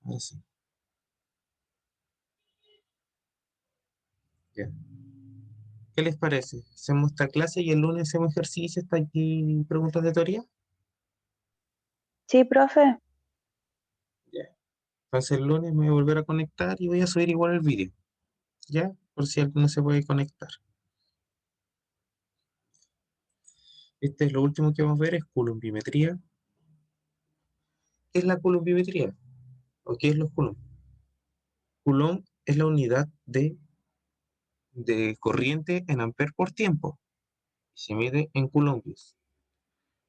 Así, ya. ¿Qué les parece? ¿Hacemos esta clase y el lunes hacemos ejercicio hasta aquí preguntas de teoría? Sí, profe. Ya. Entonces el lunes me voy a volver a conectar y voy a subir igual el vídeo, ¿ya? Por si alguno se puede conectar. Este es lo último que vamos a ver, es coulombimetría. ¿Qué es la coulombimetría? ¿O qué es los coulomb? Coulomb es la unidad de corriente en amper por tiempo. Y se mide en coulombios,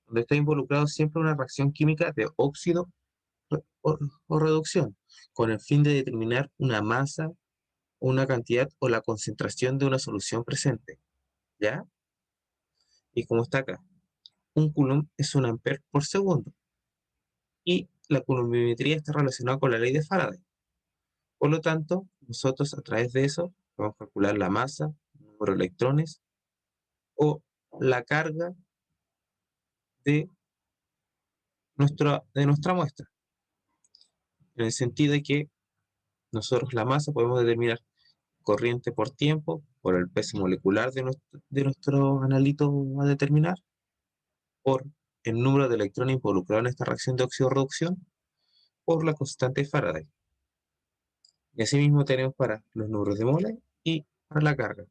donde está involucrado siempre una reacción química de óxido o, o reducción, con el fin de determinar una masa, una cantidad o la concentración de una solución presente. ¿Ya? Y como está acá, un coulomb es un amper por segundo. Y la coulombimetría está relacionada con la ley de Faraday. Por lo tanto, nosotros a través de eso podemos calcular la masa, el número de electrones o la carga de nuestra muestra. En el sentido de que nosotros la masa podemos determinar corriente por tiempo, por el peso molecular de nuestro analito a determinar, por el número de electrones involucrados en esta reacción de óxido-reducción, por la constante de Faraday. Y asimismo tenemos para los números de moles y para la carga.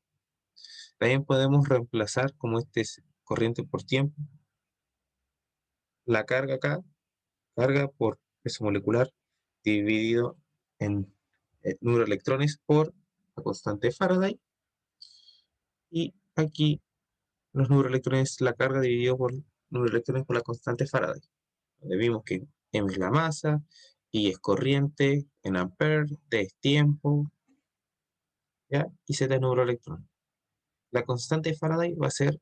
También podemos reemplazar, como este es corriente por tiempo, la carga acá, carga por peso molecular dividido en el número de electrones por la constante de Faraday. Y aquí los números de electrones, la carga dividido por número de electrones por la constante de Faraday, donde vimos que M es la masa, I es corriente, en ampere, T es tiempo, ¿ya? Y Z es número de electrones. La constante de Faraday va a ser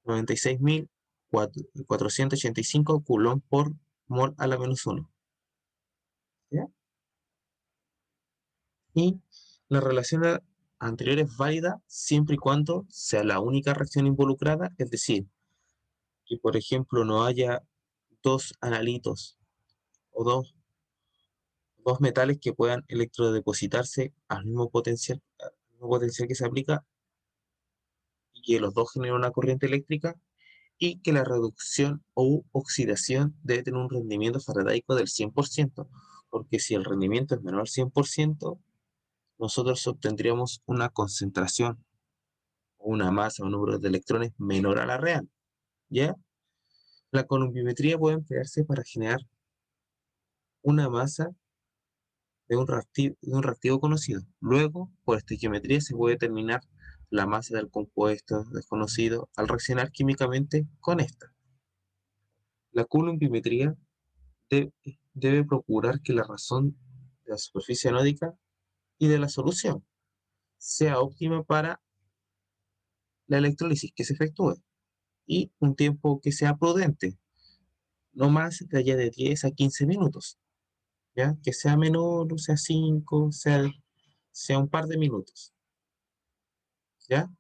96.485 coulomb por mol a la menos 1. ¿Ya? Y la relación anterior es válida siempre y cuando sea la única reacción involucrada, es decir, que por ejemplo no haya dos analitos o dos metales que puedan electrodepositarse al mismo potencial que se aplica y que los dos generen una corriente eléctrica y que la reducción o oxidación debe tener un rendimiento faradaico del 100%, porque si el rendimiento es menor al 100%, nosotros obtendríamos una concentración o una masa o un número de electrones menor a la real. ¿Ya? La columbimetría puede emplearse para generar una masa de un reactivo conocido. Luego, por estequiometría se puede determinar la masa del compuesto desconocido al reaccionar químicamente con esta. La columbimetría de- debe procurar que la razón de la superficie anódica y de la solución sea óptima para la electrólisis que se efectúe y un tiempo que sea prudente, no más de allá de 10 a 15 minutos, ¿ya? Que sea menor, o sea 5, sea un par de minutos, ¿ya?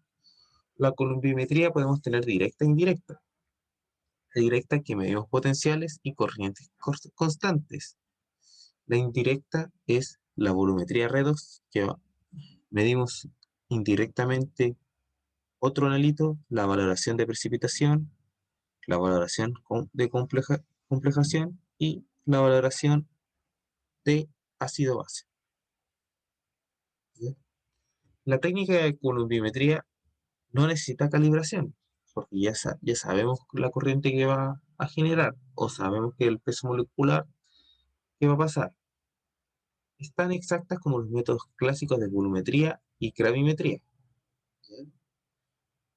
La columbimetría podemos tener directa e indirecta. La directa que medimos potenciales y corrientes constantes. La indirecta es la volumetría redox, que medimos indirectamente otro analito, la valoración de precipitación, la valoración de complejación y la valoración de ácido base. ¿Ya? La técnica de columbimetría no necesita calibración, porque ya sabemos la corriente que va a generar o sabemos que el peso molecular que va a pasar. Es tan exactas como los métodos clásicos de volumetría y gravimetría, ¿ya?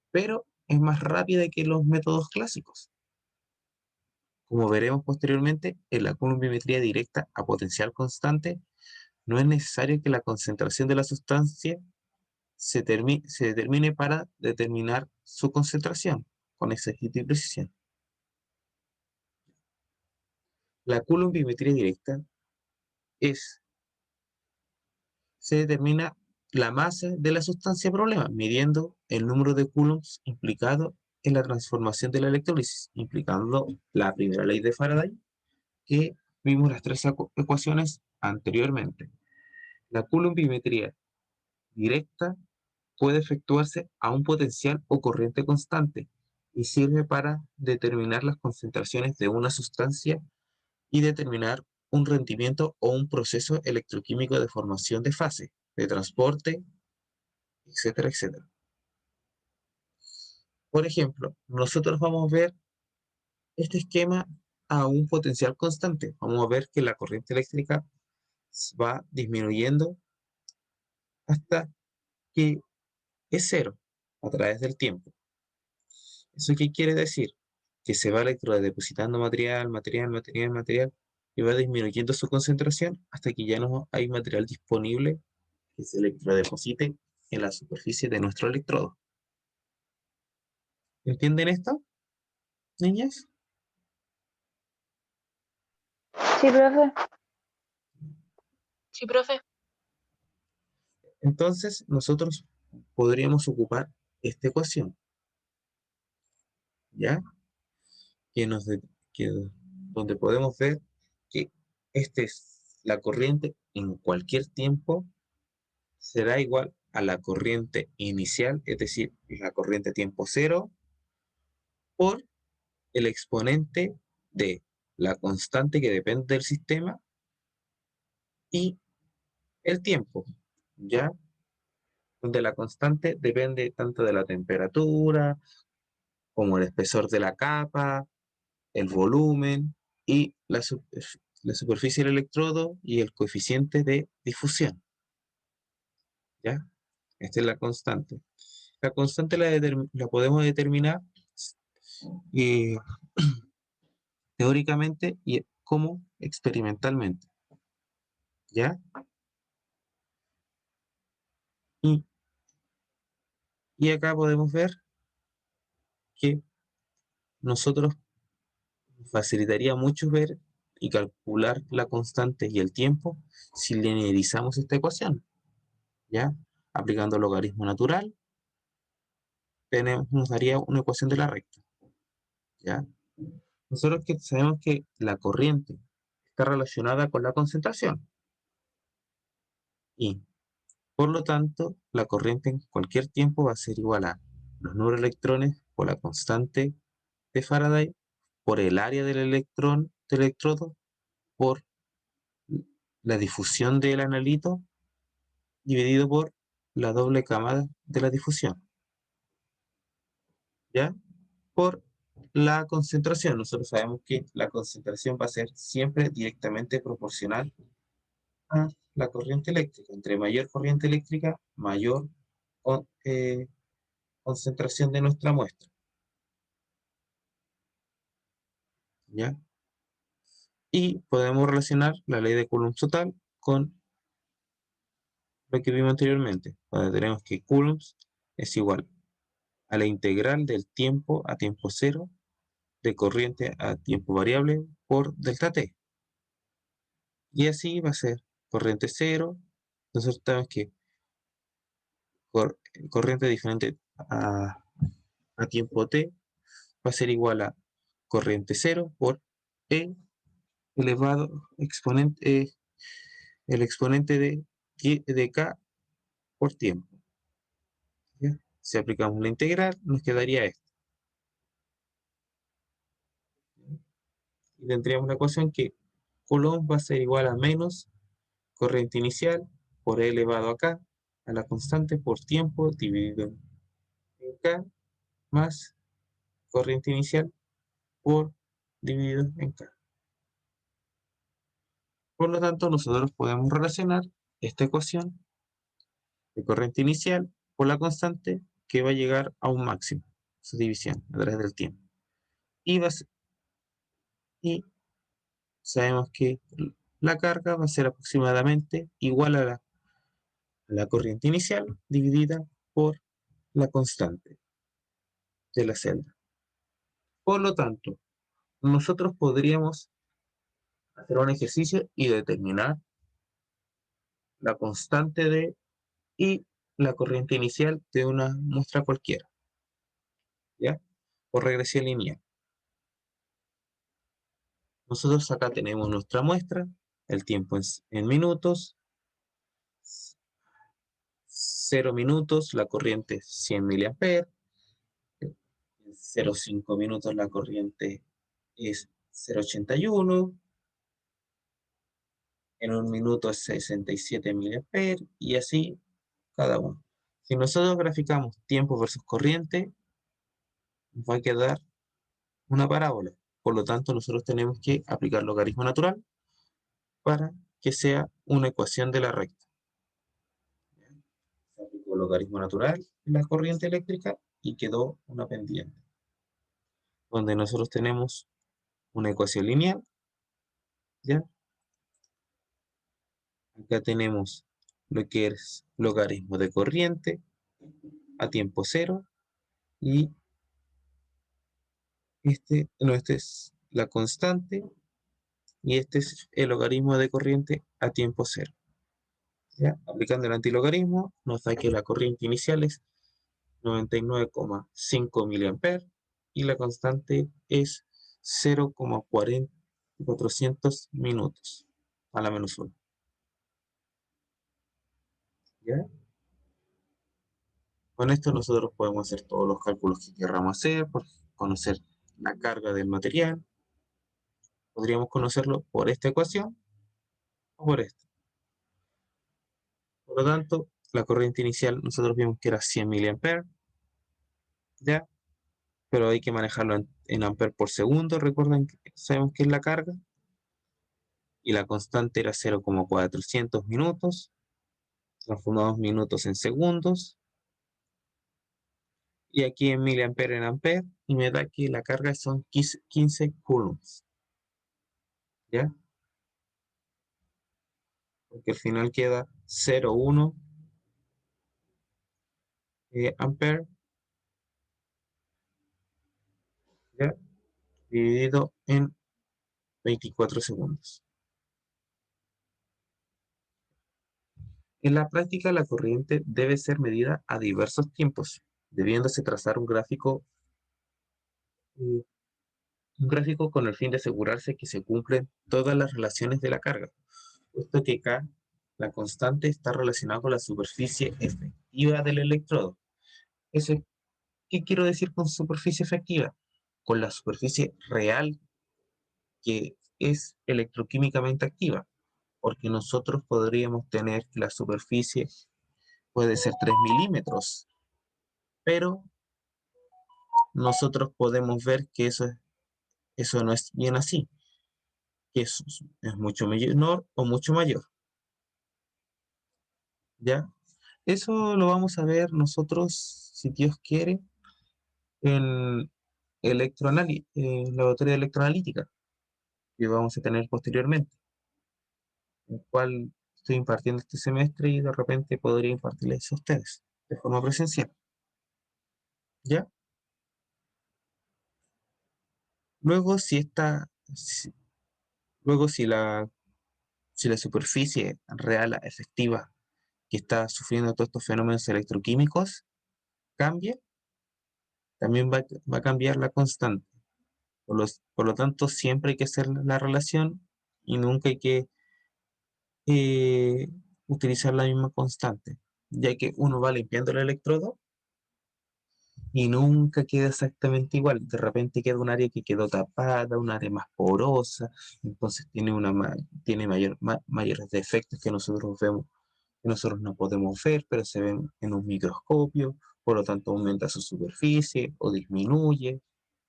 Pero es más rápida que los métodos clásicos. Como veremos posteriormente, en la columbimetría directa a potencial constante, no es necesario que la concentración de la sustancia se determine para determinar su concentración con exactitud y precisión. La columbimetría directa es, se determina la masa de la sustancia problema, midiendo el número de coulombs implicado en la transformación de la electrólisis, implicando la primera ley de Faraday, que vimos las tres ecuaciones anteriormente. La coulombimetría directa puede efectuarse a un potencial o corriente constante y sirve para determinar las concentraciones de una sustancia y determinar un rendimiento o un proceso electroquímico de formación de fase, de transporte, etcétera, etcétera. Por ejemplo, nosotros vamos a ver este esquema a un potencial constante. Vamos a ver que la corriente eléctrica va disminuyendo hasta que es cero a través del tiempo. ¿Eso qué quiere decir? Que se va electrodepositando material, material, material, material, y va disminuyendo su concentración hasta que ya no hay material disponible que se electrodeposite en la superficie de nuestro electrodo. ¿Entienden esto, niñas? Sí, profe. Sí, profe. Entonces, nosotros podríamos ocupar esta ecuación, ¿ya? Que nos que, donde podemos ver que esta es la corriente en cualquier tiempo será igual a la corriente inicial, es decir, la corriente tiempo cero, por el exponente de la constante que depende del sistema y el tiempo, ¿ya? Donde la constante depende tanto de la temperatura como el espesor de la capa, el volumen y la superficie del electrodo y el coeficiente de difusión, ¿ya? Esta es la constante. La constante la podemos determinar eh, teóricamente y como experimentalmente, ¿ya? Y, y acá podemos ver que nosotros facilitaría mucho ver y calcular la constante y el tiempo si linearizamos esta ecuación, ¿ya? Aplicando logaritmo natural, nos daría una ecuación de la recta, ¿ya? Nosotros que sabemos que la corriente está relacionada con la concentración y por lo tanto la corriente en cualquier tiempo va a ser igual a los números de electrones por la constante de Faraday por el área del electrón del electrodo por la difusión del analito dividido por la doble camada de la difusión, ¿ya? Por la concentración. Nosotros sabemos que la concentración va a ser siempre directamente proporcional a la corriente eléctrica. Entre mayor corriente eléctrica, mayor eh, concentración de nuestra muestra, ¿ya? Y podemos relacionar la ley de Coulomb total con lo que vimos anteriormente, donde tenemos que Coulomb es igual a la integral del tiempo a tiempo cero de corriente a tiempo variable por delta t. Y así va a ser corriente cero. Nosotros sabemos que corriente diferente a tiempo t va a ser igual a corriente cero por e elevado exponente, el exponente de k por tiempo, ¿ya? Si aplicamos la integral, nos quedaría esto. Y tendríamos una ecuación que Coulomb va a ser igual a menos corriente inicial por e elevado a k, a la constante por tiempo dividido en k, más corriente inicial por dividido en k. Por lo tanto, nosotros podemos relacionar esta ecuación de corriente inicial por la constante que va a llegar a un máximo, su división a través del tiempo. Y, y sabemos que la carga va a ser aproximadamente igual a la corriente inicial dividida por la constante de la celda. Por lo tanto, nosotros podríamos hacer un ejercicio y determinar la constante de y la corriente inicial de una muestra cualquiera, ¿ya? Por regresión lineal. Nosotros acá tenemos nuestra muestra, el tiempo en minutos, 0 minutos, la corriente es 100 miliamperes, en 0,5 minutos la corriente es 0,81, en un minuto es 67 miliamperes, y así cada uno. Si nosotros graficamos tiempo versus corriente, nos va a quedar una parábola. Por lo tanto, nosotros tenemos que aplicar logaritmo natural para que sea una ecuación de la recta. Se aplicó logaritmo natural en la corriente eléctrica y quedó una pendiente, donde nosotros tenemos una ecuación lineal, ¿ya? Acá tenemos lo que es logaritmo de corriente a tiempo cero, y no, este es la constante, y este es el logaritmo de corriente a tiempo cero. ¿Ya? Aplicando el antilogarismo, nos da que la corriente inicial es 99,5 miliamperes y la constante es 0,400 minutos a la menos 1. ¿Ya? Con esto nosotros podemos hacer todos los cálculos que queramos hacer, por conocer la carga del material. Podríamos conocerlo por esta ecuación o por esta. Por lo tanto, la corriente inicial nosotros vimos que era 100 miliamperes, ¿ya? Pero hay que manejarlo en amperes por segundo. Recuerden que sabemos que es la carga, y la constante era 0,400 minutos. Transformamos minutos en segundos, y aquí en miliamperes en amperes, y me da que la carga son 15 coulombs, ¿ya? Porque al final queda 0,1 ampere, ¿ya? Dividido en 24 segundos. En la práctica, la corriente debe ser medida a diversos tiempos, debiéndose trazar eh, un gráfico con el fin de asegurarse que se cumplen todas las relaciones de la carga, puesto que acá la constante está relacionada con la superficie efectiva del electrodo. Eso, ¿qué quiero decir con superficie efectiva? Con la superficie real que es electroquímicamente activa, porque nosotros podríamos tener que la superficie puede ser 3 milímetros, pero nosotros podemos ver que eso no es bien así, que eso es mucho menor o mucho mayor, ¿ya? Eso lo vamos a ver nosotros, si Dios quiere, en laboratorio de electroanalítica, que vamos a tener posteriormente, el cual estoy impartiendo este semestre y de repente podría impartirles a ustedes de forma presencial, ¿ya? Luego, si- luego si la superficie real efectiva que está sufriendo todos estos fenómenos electroquímicos cambia, también va a cambiar la constante. Por lo tanto, siempre hay que hacer la relación y nunca hay que eh, utilizar la misma constante, ya que uno va limpiando el electrodo y nunca queda exactamente igual. De repente queda un área que quedó tapada, un área más porosa, entonces tiene mayores defectos que nosotros vemos, que nosotros no podemos ver, pero se ven en un microscopio, por lo tanto aumenta su superficie o disminuye,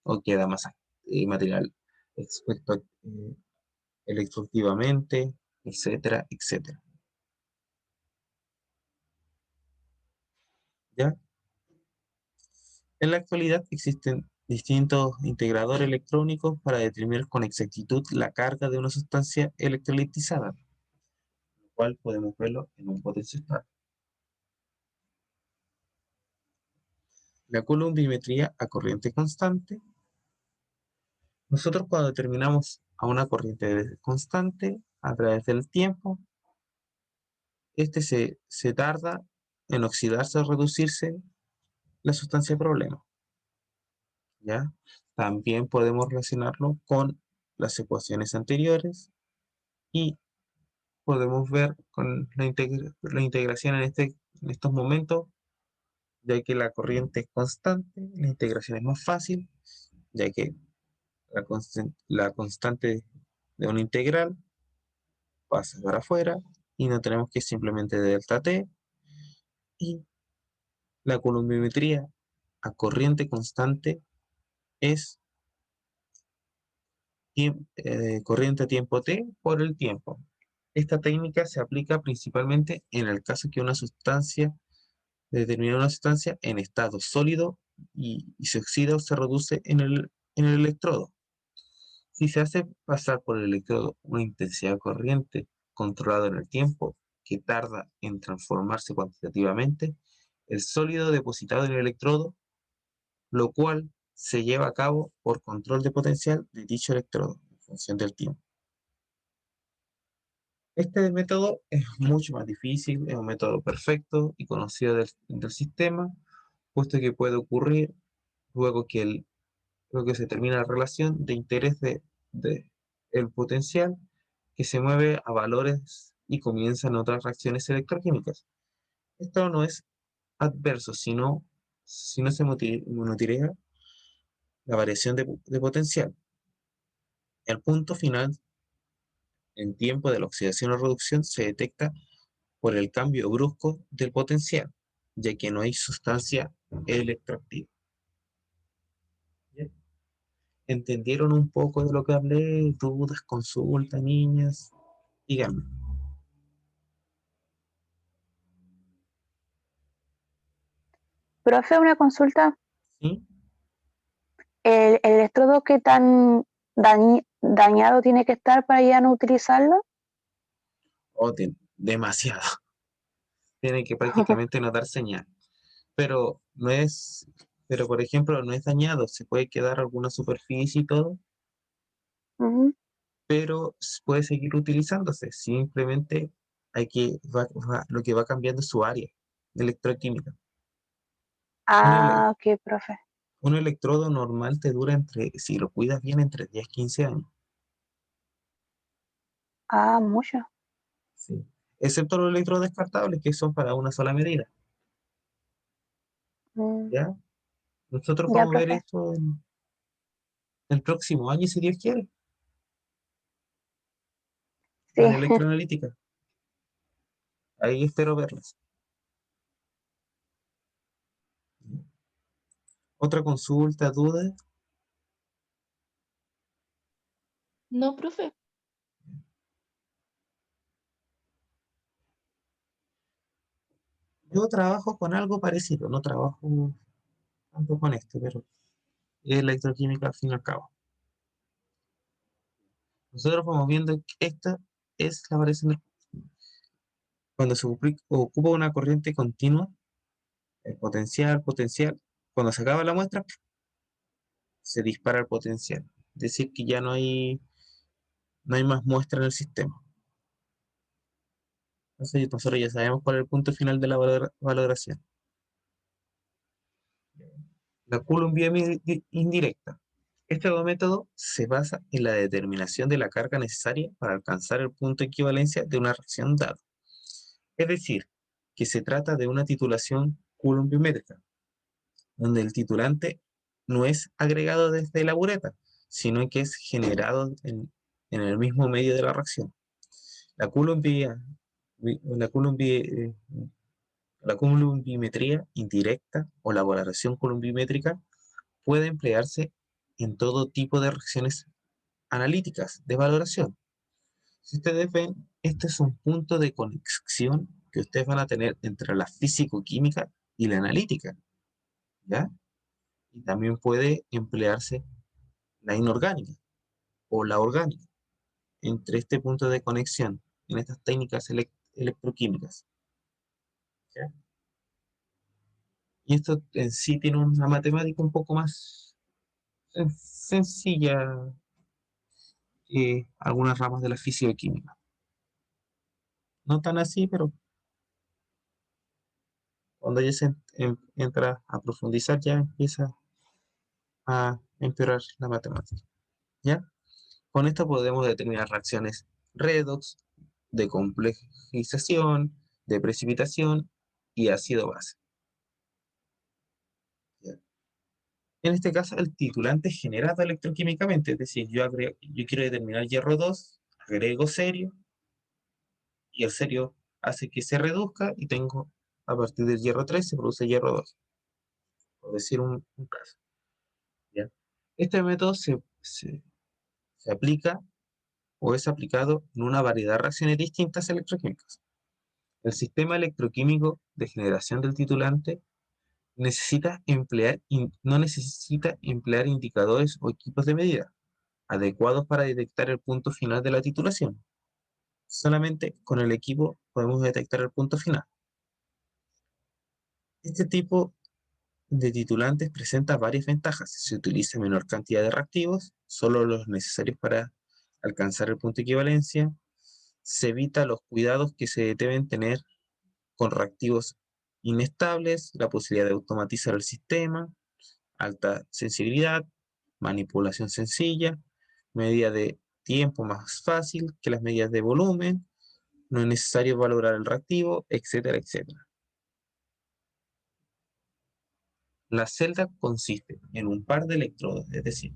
o queda más material expuesto electroactivamente, etcétera, etcétera. ¿Ya? En la actualidad existen distintos integradores electrónicos para determinar con exactitud la carga de una sustancia electrolitizada, lo cual podemos verlo en un potenciostat. La coulombimetría a corriente constante. Nosotros cuando determinamos a una corriente constante a través del tiempo, se tarda en oxidarse o reducirse la sustancia de problema, ¿ya? También podemos relacionarlo con las ecuaciones anteriores y podemos ver con la integración en estos momentos, ya que la corriente es constante, la integración es más fácil, ya que la constante de una integral pasa para afuera y no tenemos que simplemente delta t, y la columbimetría a corriente constante es corriente a tiempo t por el tiempo. Esta técnica se aplica principalmente en el caso que una sustancia, determinar una sustancia en estado sólido y se oxida o se reduce en el electrodo. Si se hace pasar por el electrodo una intensidad de corriente controlada en el tiempo que tarda en transformarse cuantitativamente, el sólido depositado en el electrodo, lo cual se lleva a cabo por control de potencial de dicho electrodo en función del tiempo. Este método es mucho más difícil, es un método perfecto y conocido del sistema, puesto que puede ocurrir luego luego que se termina la relación de interés de el potencial, que se mueve a valores y comienzan otras reacciones electroquímicas. Esto no es adverso, si no se monitorea la variación de potencial. El punto final en tiempo de la oxidación o reducción se detecta por el cambio brusco del potencial, ya que no hay sustancia electroactiva. ¿Bien? ¿Entendieron un poco de lo que hablé? ¿Dudas, consultas, niñas? Díganme. Profe, una consulta. ¿Sí? ¿El electrodo qué tan dañado tiene que estar para ya no utilizarlo? O demasiado. Tiene que prácticamente no dar señal. Pero no es, pero por ejemplo, no es dañado. Se puede quedar alguna superficie y todo, Ujú. pero puede seguir utilizándose. Simplemente lo que va cambiando es su área electroquímica. Un, ele- Ah, ok, profe. un electrodo normal te dura si lo cuidas bien, entre 10 15 años. Ah, mucho. ¿Sí? Excepto los electrodos descartables, que son para una sola medida. Mm, ¿Ya? Nosotros ya, vamos a ver profe. esto en el próximo año, si Dios quiere, Sí. las electroanalíticas. Ahí espero verlas. Otra consulta, duda. No, profe. Yo trabajo con algo parecido, no trabajo tanto con esto, pero es electroquímica al fin y al cabo. Nosotros vamos viendo que esta es la variación cuando se ocupa una corriente continua, el potencial, cuando se acaba la muestra, se dispara el potencial. Es decir, que ya no hay más muestra en el sistema. Entonces nosotros ya sabemos cuál es el punto final de la valoración. La Coulomb indirecta. Este método se basa en la determinación de la carga necesaria para alcanzar el punto de equivalencia de una reacción dada. Es decir, que se trata de una titulación coulombiométrica, donde el titulante no es agregado desde la bureta, sino que es generado en el mismo medio de la reacción. La coulombia, la coulombia, la coulombimetría indirecta o la valoración coulombimétrica puede emplearse en todo tipo de reacciones analíticas de valoración. Si ustedes ven, este es un punto de conexión que ustedes van a tener entre la físico-química y la analítica, ¿ya? Y también puede emplearse la inorgánica o la orgánica entre este punto de conexión en estas técnicas electroquímicas, ¿ya? Y esto en sí tiene una matemática un poco más sencilla que algunas ramas de la físico-química. No tan así, pero cuando ya entra a profundizar, ya empieza a empeorar la matemática, ¿ya? Con esto podemos determinar reacciones redox, de complejización, de precipitación y ácido-base. En este caso, el titulante es generado electroquímicamente, es decir, yo quiero determinar hierro 2, agrego cerio, y el cerio hace que se reduzca, y tengo, a partir del hierro 3, se produce hierro 2, por decir un caso. ¿Ya? Este método se aplica o es aplicado en una variedad de reacciones distintas electroquímicas. El sistema electroquímico de generación del titulante no necesita emplear indicadores o equipos de medida adecuados para detectar el punto final de la titulación. Solamente con el equipo podemos detectar el punto final. Este tipo de titulantes presenta varias ventajas. Se utiliza menor cantidad de reactivos, solo los necesarios para alcanzar el punto de equivalencia. Se evita los cuidados que se deben tener con reactivos inestables, la posibilidad de automatizar el sistema, alta sensibilidad, manipulación sencilla, medida de tiempo más fácil que las medidas de volumen, no es necesario valorar el reactivo, etcétera, etcétera. La celda consiste en un par de electrodos, es decir,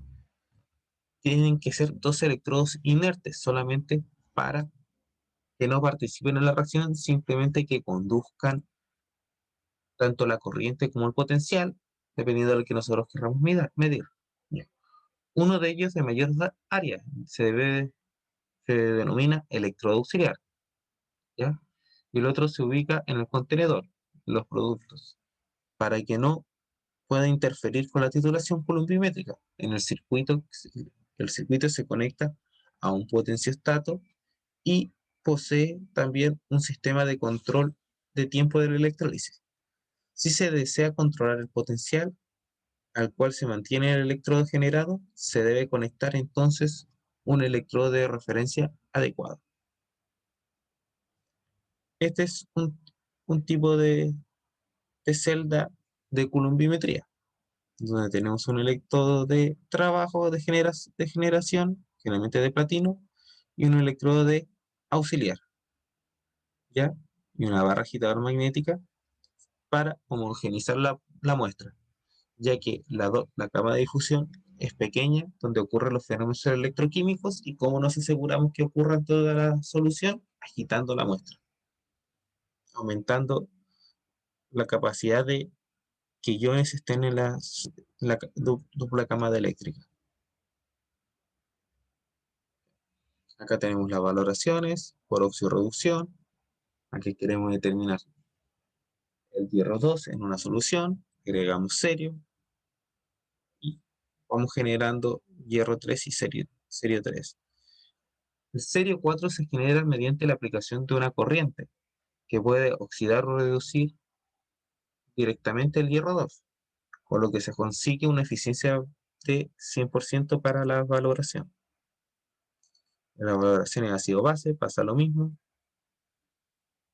tienen que ser dos electrodos inertes solamente para que no participen en la reacción, simplemente que conduzcan tanto la corriente como el potencial, dependiendo de lo que nosotros queramos medir. Uno de ellos de mayor área se denomina electrodo auxiliar, ¿ya? Y el otro se ubica en el contenedor, los productos, para que no pueda interferir con la titulación columpimétrica. El circuito se conecta a un potenciostato y posee también un sistema de control de tiempo de la electrólisis. Si se desea controlar el potencial al cual se mantiene el electrodo generado, se debe conectar entonces un electrodo de referencia adecuado. Este es un tipo de celda de columpimetría, donde tenemos un electrodo de trabajo de generación, generalmente de platino, y un electrodo de auxiliar, ¿ya? Y una barra agitadora magnética para homogeneizar la muestra, ya que la cama de difusión es pequeña, donde ocurren los fenómenos electroquímicos, y cómo nos aseguramos que ocurra en toda la solución, agitando la muestra, aumentando la capacidad de que iones estén en la dupla camada eléctrica. Acá tenemos las valoraciones por oxirreducción. Aquí queremos determinar el hierro 2 en una solución, agregamos cerio y vamos generando hierro 3 y cerio 3. El cerio 4 se genera mediante la aplicación de una corriente que puede oxidar o reducir directamente el hierro 2, con lo que se consigue una eficiencia de 100% para la valoración. En la valoración en ácido base pasa lo mismo.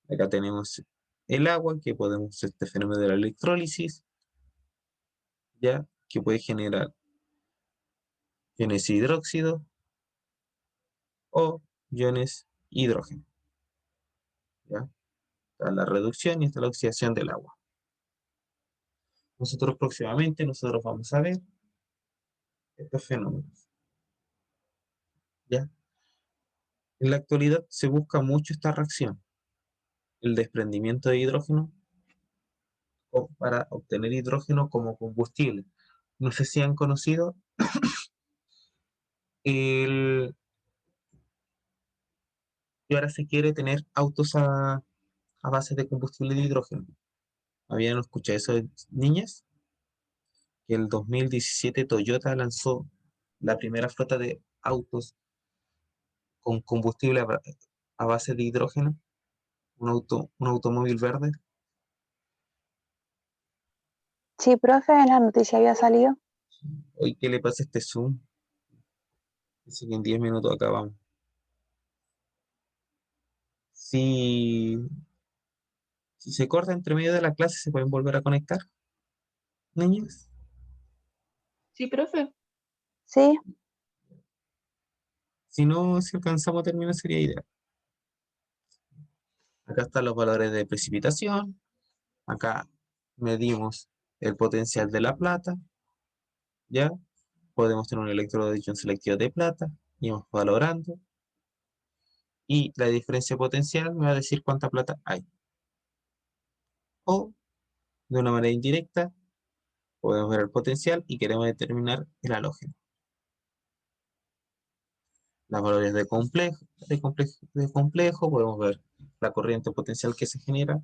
Acá tenemos el agua, que podemos hacer este fenómeno de la electrólisis, ya que puede generar iones hidróxido o iones hidrógeno. ¿Ya? Está la reducción y está la oxidación del agua. Próximamente vamos a ver estos fenómenos. ¿Ya? En la actualidad se busca mucho esta reacción, el desprendimiento de hidrógeno, para obtener hidrógeno como combustible. No sé si han conocido y ahora se quiere tener autos a base de combustible de hidrógeno. ¿Habían escuchado eso, niñas? Que el 2017 Toyota lanzó la primera flota de autos con combustible a base de hidrógeno, un automóvil verde. Sí, profe, en la noticia había salido. Hoy, ¿qué le pasa a este Zoom? Dice que en 10 minutos acabamos. Si se corta entre medio de la clase, ¿se pueden volver a conectar, niñas? Sí, profe. Sí, Si no, si alcanzamos a terminar sería ideal. Acá están los valores de precipitación. Acá medimos el potencial de la plata. ¿Ya? Podemos tener un electrodo de ion selectivo de plata. Y vamos valorando. Y la diferencia potencial me va a decir cuánta plata hay. O, de una manera indirecta, podemos ver el potencial y queremos determinar el halógeno. Las valores de complejo, podemos ver la corriente potencial que se genera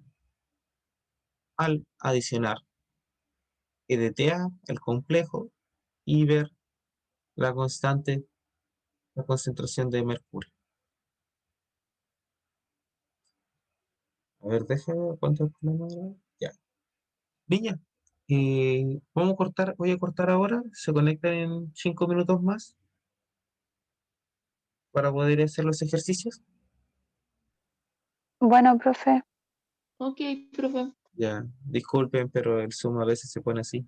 al adicionar EDTA, el complejo, y ver la constante, la concentración de mercurio. A ver, déjame ver cuánto es la madre. Ya. Niña, voy a cortar ahora, se conectan en 5 minutos más para poder hacer los ejercicios. Bueno, profe. Ok, profe. Ya, disculpen, pero el Zoom a veces se pone así.